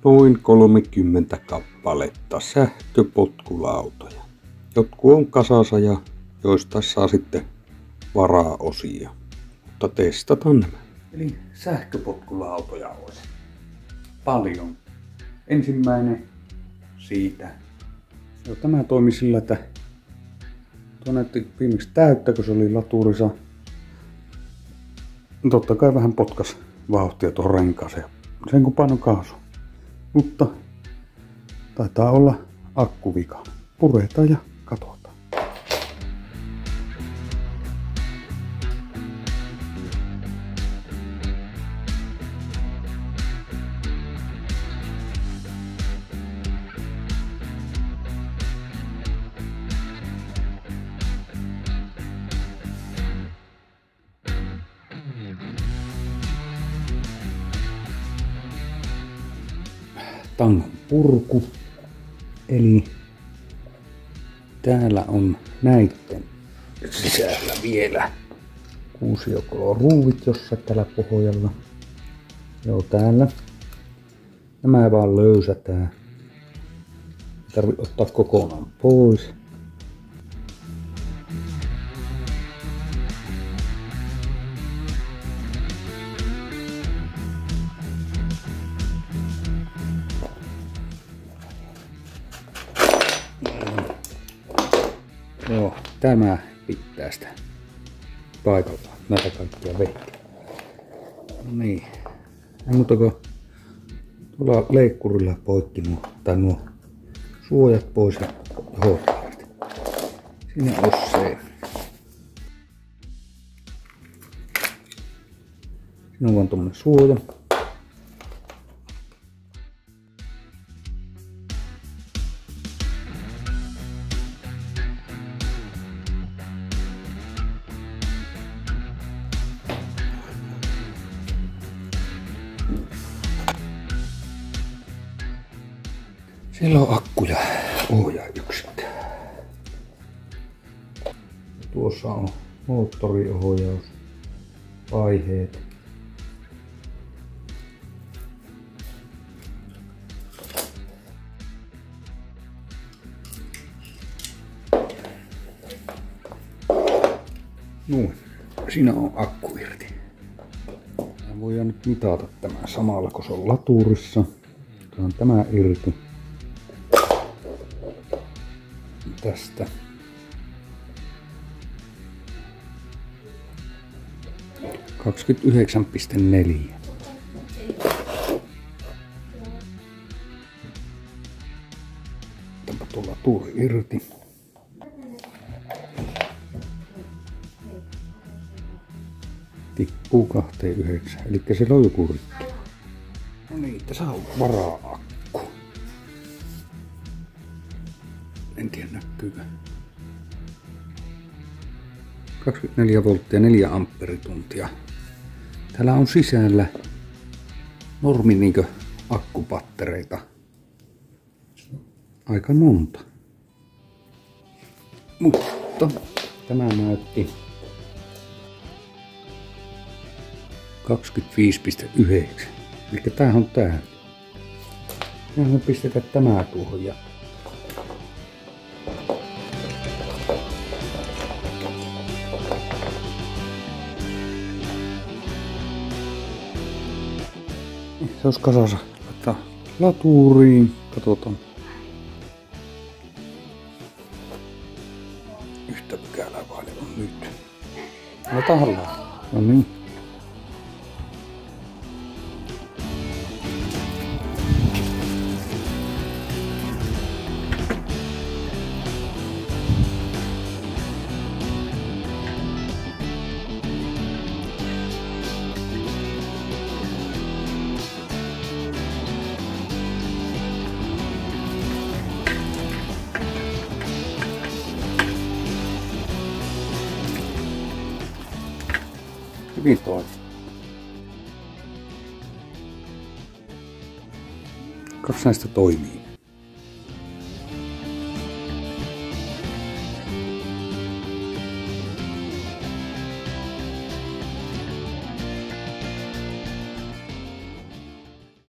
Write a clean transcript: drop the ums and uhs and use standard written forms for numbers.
noin 30 kappaletta sähköpotkulautoja. Jotkut on kasassa ja joista saa sitten varaosia. Mutta testataan nämä. Eli sähköpotkulautoja olisi paljon. Ensimmäinen siitä. Ja tämä toimi sillä, että tuo näytti viimeksi täyttä, kun se oli laturissa. Totta kai vähän potkas vauhtia tuohon renkaaseen. Sen kun paino kaasu. Mutta taitaa olla akkuvika. Puretaan ja katsotaan. Tangon purku. Eli täällä on näitten sisällä vielä kuusiokoloruuvit jossain täällä pohjalla. Joo, täällä. Nämä vaan löysätään. Ei tarvitse ottaa kokonaan pois. Joo, tämä pitää sitä paikaltaan. Näitä kaikkia vettä. No niin. Ei muuta kuin tuolla leikkurilla poikki nuo suojat pois ja hoitavat. Sinne osseen. Siinä on vaan tommonen suoja. Siellä on akku ja ohjaajuksikkö. Tuossa on moottoriohjaus, vaiheet. Noin, siinä on akku irti. Voidaan nyt mitata tämä samalla kun se on laturissa. Otetaan tämä irti. Tästä. Kaksikymmentäyhdeksän pilkku 4. Otetaanpa tuolla tuuri irti. Tippuu 29, eli siellä on joku rikki. No niin, tässä on vara-akku. En tiedä näkyykö. 24 volttia 4 ampperituntia. Täällä on sisällä normi niinkö akkupattereita. Aika monta. Mutta tämä näytti 25,9. Eli tämähän on tää. Ja me pistetään tämä tuohon ja se olisi kasassa. Laittaa laturiin. Katsotaan. Yhtä pykälää vaille on nyt. Laitetaan hallaan. No niin. Hyvin toimii. Kaksi näistä toimii.